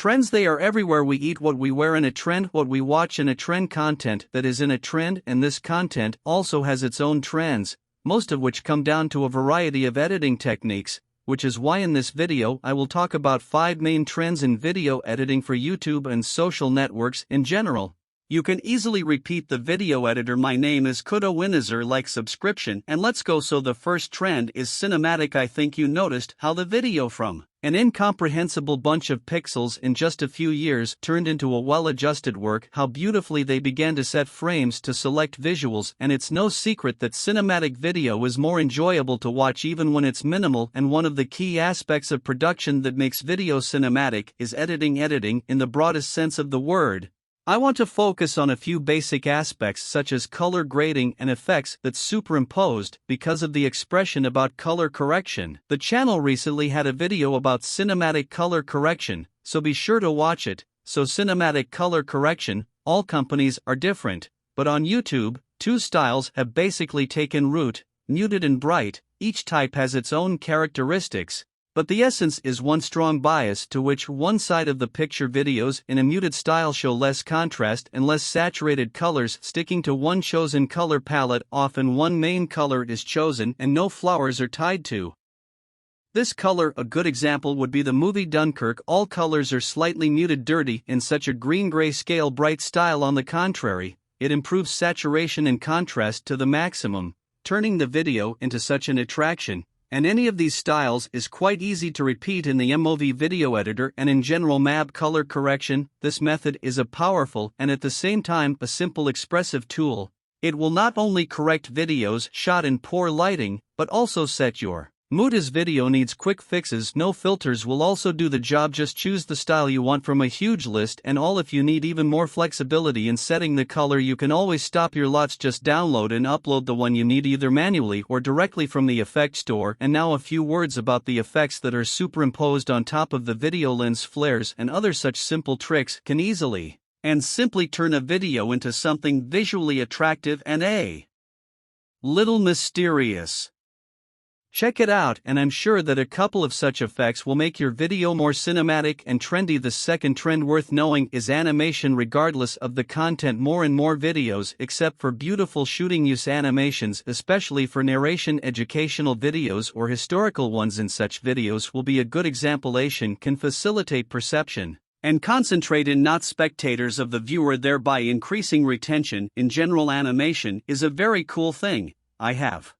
Trends, they are everywhere. We eat what we wear in a trend, what we watch in a trend, content that is in a trend, and this content also has its own trends, most of which come down to a variety of editing techniques, which is why in this video I will talk about 5 main trends in video editing for YouTube and social networks in general. You can easily repeat the video editor. My name is coolness, like subscription, and let's go. So the first trend is cinematic. I think you noticed how the video from an incomprehensible bunch of pixels in just a few years turned into a well-adjusted work, how beautifully they began to set frames to select visuals, and it's no secret that cinematic video is more enjoyable to watch even when it's minimal, and one of the key aspects of production that makes video cinematic is editing in the broadest sense of the word. I want to focus on a few basic aspects such as color grading and effects that's superimposed because of the expression about color correction. The channel recently had a video about cinematic color correction, so be sure to watch it. So cinematic color correction, all companies are different, but on YouTube, 2 styles have basically taken root, muted and bright. Each type has its own characteristics, but the essence is one strong bias to which one side of the picture. Videos in a muted style show less contrast and less saturated colors, sticking to one chosen color palette. Often one main color is chosen and no flowers are tied to this color. A good example would be the movie Dunkirk. All colors are slightly muted, dirty, in such a green-gray scale. Bright style, on the contrary, it improves saturation and contrast to the maximum, turning the video into such an attraction. And any of these styles is quite easy to repeat in the MOV video editor and in general MAB color correction. This method is a powerful and at the same time a simple expressive tool. It will not only correct videos shot in poor lighting, but also set your mood as video needs quick fixes. No filters will also do the job. Just choose the style you want from a huge list and all. If you need even more flexibility in setting the color, you can always stop your lots. Just download and upload the one you need either manually or directly from the effect store. And now a few words about the effects that are superimposed on top of the video. Lens flares and other such simple tricks can easily and simply turn a video into something visually attractive and a little mysterious. Check it out, and I'm sure that a couple of such effects will make your video more cinematic and trendy. The second trend worth knowing is animation. Regardless of the content, more and more videos, except for beautiful shooting, use animations, especially for narration, educational videos, or historical ones. In such videos will be a good example. Animation can facilitate perception and concentrate in not spectators of the viewer, thereby increasing retention. In general, animation is a very cool thing. I have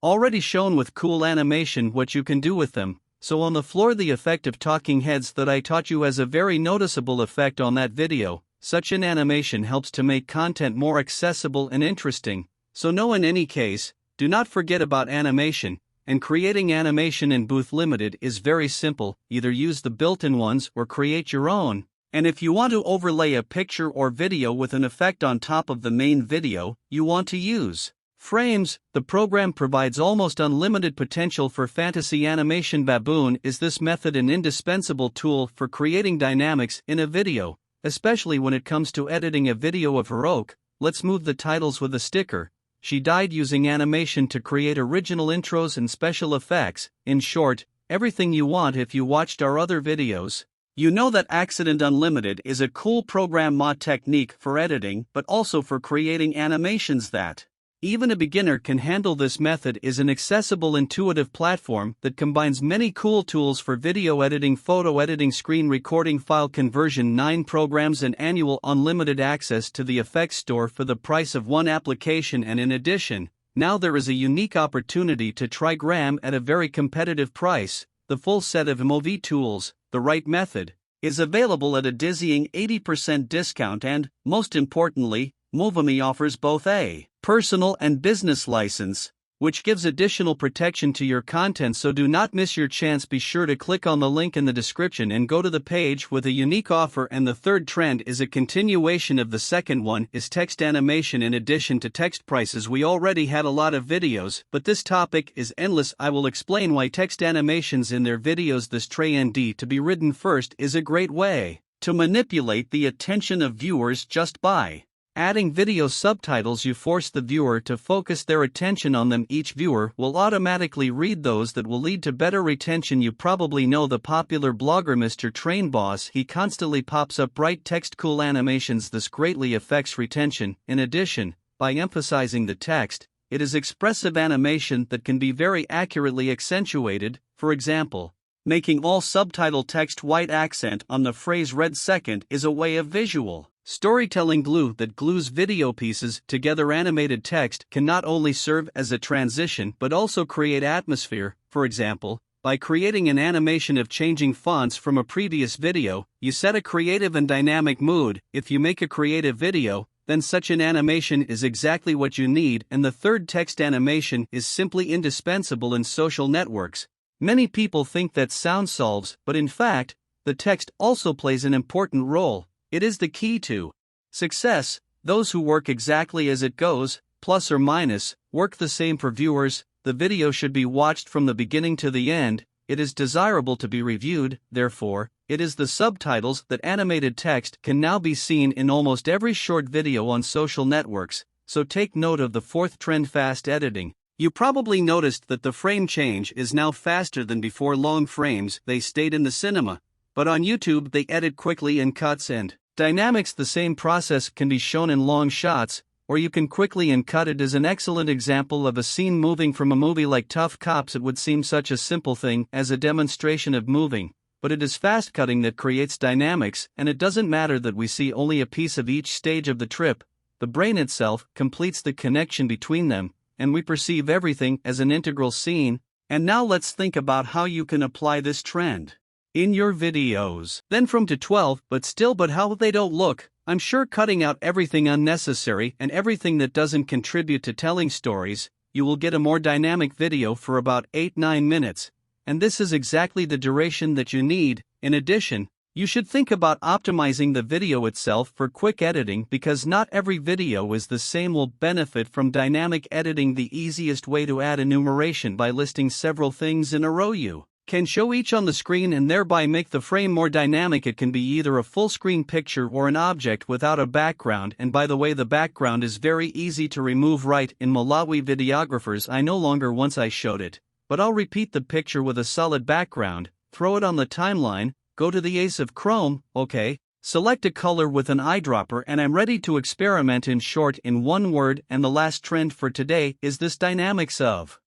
already shown with cool animation what you can do with them. So on the floor, the effect of talking heads that I taught you has a very noticeable effect on that video. Such an animation helps to make content more accessible and interesting. So no, in any case, do not forget about animation, and creating animation in Booth Limited is very simple. Either use the built-in ones or create your own. And if you want to overlay a picture or video with an effect on top of the main video, you want to use frames. The program provides almost unlimited potential for fantasy animation. Baboon is this method an indispensable tool for creating dynamics in a video, especially when it comes to editing a video of Heroic. Let's move the titles with a sticker. She died using animation to create original intros and special effects. In short, everything you want. If you watched our other videos, you know that Accident Unlimited is a cool program mod technique for editing, but also for creating animations that even a beginner can handle. This method is an accessible, intuitive platform that combines many cool tools for video editing, photo editing, screen recording, file conversion. 9 programs and annual unlimited access to the effects store for the price of one application. And in addition, now there is a unique opportunity to try Gram at a very competitive price. The full set of MOV tools, the right method, is available at a dizzying 80% discount, and, most importantly, Movami offers both a personal and business license, which gives additional protection to your content. So do not miss your chance. Be sure to click on the link in the description and go to the page with a unique offer. And the third trend is a continuation of the second one, is text animation. In addition to text prices, we already had a lot of videos, but this topic is endless. I will explain why text animations in their videos. This trend to be ridden first is a great way to manipulate the attention of viewers just by Adding video subtitles, you force the viewer to focus their attention on them. Each viewer will automatically read those that will lead to better retention. You probably know the popular blogger Mr. Train Boss. He constantly pops up bright text, cool animations. This greatly affects retention. In addition, by emphasizing the text, it is expressive animation that can be very accurately accentuated. For example, making all subtitle text white. Accent on the phrase "red second" is a way of visual storytelling glue that glues video pieces together. Animated text can not only serve as a transition but also create atmosphere. For example, by creating an animation of changing fonts from a previous video, you set a creative and dynamic mood. If you make a creative video, then such an animation is exactly what you need. And the third, text animation is simply indispensable in social networks. Many people think that sound solves, but in fact, the text also plays an important role. It is the key to success. Those who work exactly as it goes, plus or minus, work the same for viewers. The video should be watched from the beginning to the end. It is desirable to be reviewed. Therefore, it is the subtitles that animated text can now be seen in almost every short video on social networks. So take note of the fourth trend: fast editing. You probably noticed that the frame change is now faster than before. Long frames, they stayed in the cinema, but on YouTube they edit quickly in cuts and dynamics. The same process can be shown in long shots, or you can quickly and cut. It is an excellent example of a scene moving from a movie like Tough Cops. It would seem such a simple thing as a demonstration of moving, but it is fast cutting that creates dynamics. And it doesn't matter that we see only a piece of each stage of the trip. The brain itself completes the connection between them, and we perceive everything as an integral scene. And now let's think about how you can apply this trend in your videos. Then from to 12, but how they don't look. I'm sure cutting out everything unnecessary and everything that doesn't contribute to telling stories, you will get a more dynamic video for about 8-9 minutes. And this is exactly the duration that you need. In addition, you should think about optimizing the video itself for quick editing, because not every video is the same. Will benefit from dynamic editing. The easiest way to add enumeration by listing several things in a row. You can show each on the screen and thereby make the frame more dynamic. It can be either a full screen picture or an object without a background. And by the way, the background is very easy to remove right in Malawi videographers. I no longer once I showed it, but I'll repeat the picture with a solid background, throw it on the timeline, go to the ace of Chrome, OK, select a color with an eyedropper, and I'm ready to experiment. In short, in one word. And the last trend for today is this dynamics of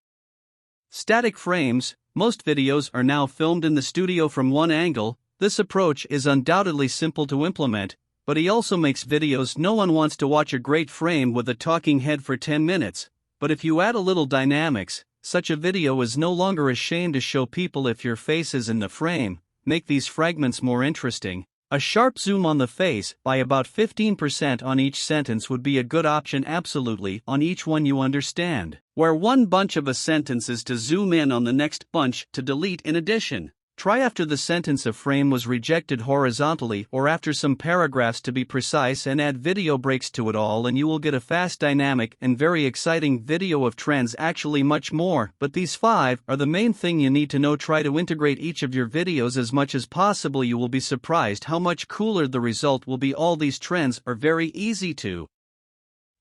static frames. Most videos are now filmed in the studio from one angle. This approach is undoubtedly simple to implement, but he also makes videos. No one wants to watch a great frame with a talking head for 10 minutes. But if you add a little dynamics, such a video is no longer ashamed to show people if your face is in the frame. Make these fragments more interesting. A sharp zoom on the face by about 15% on each sentence would be a good option. Absolutely, on each one you understand where one bunch of a sentence is, to zoom in on the next bunch to delete. In addition, try after the sentence a frame was rejected horizontally, or after some paragraphs to be precise, and add video breaks to it all, and you will get a fast, dynamic, and very exciting video of trends. Actually much more, but these 5 are the main thing you need to know. Try to integrate each of your videos as much as possible. You will be surprised how much cooler the result will be. All these trends are very easy to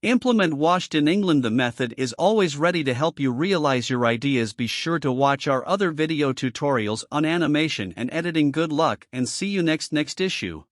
implement. Washed in England, the method is always ready to help you realize your ideas. Be sure to watch our other video tutorials on animation and editing. Good luck, and see you next issue.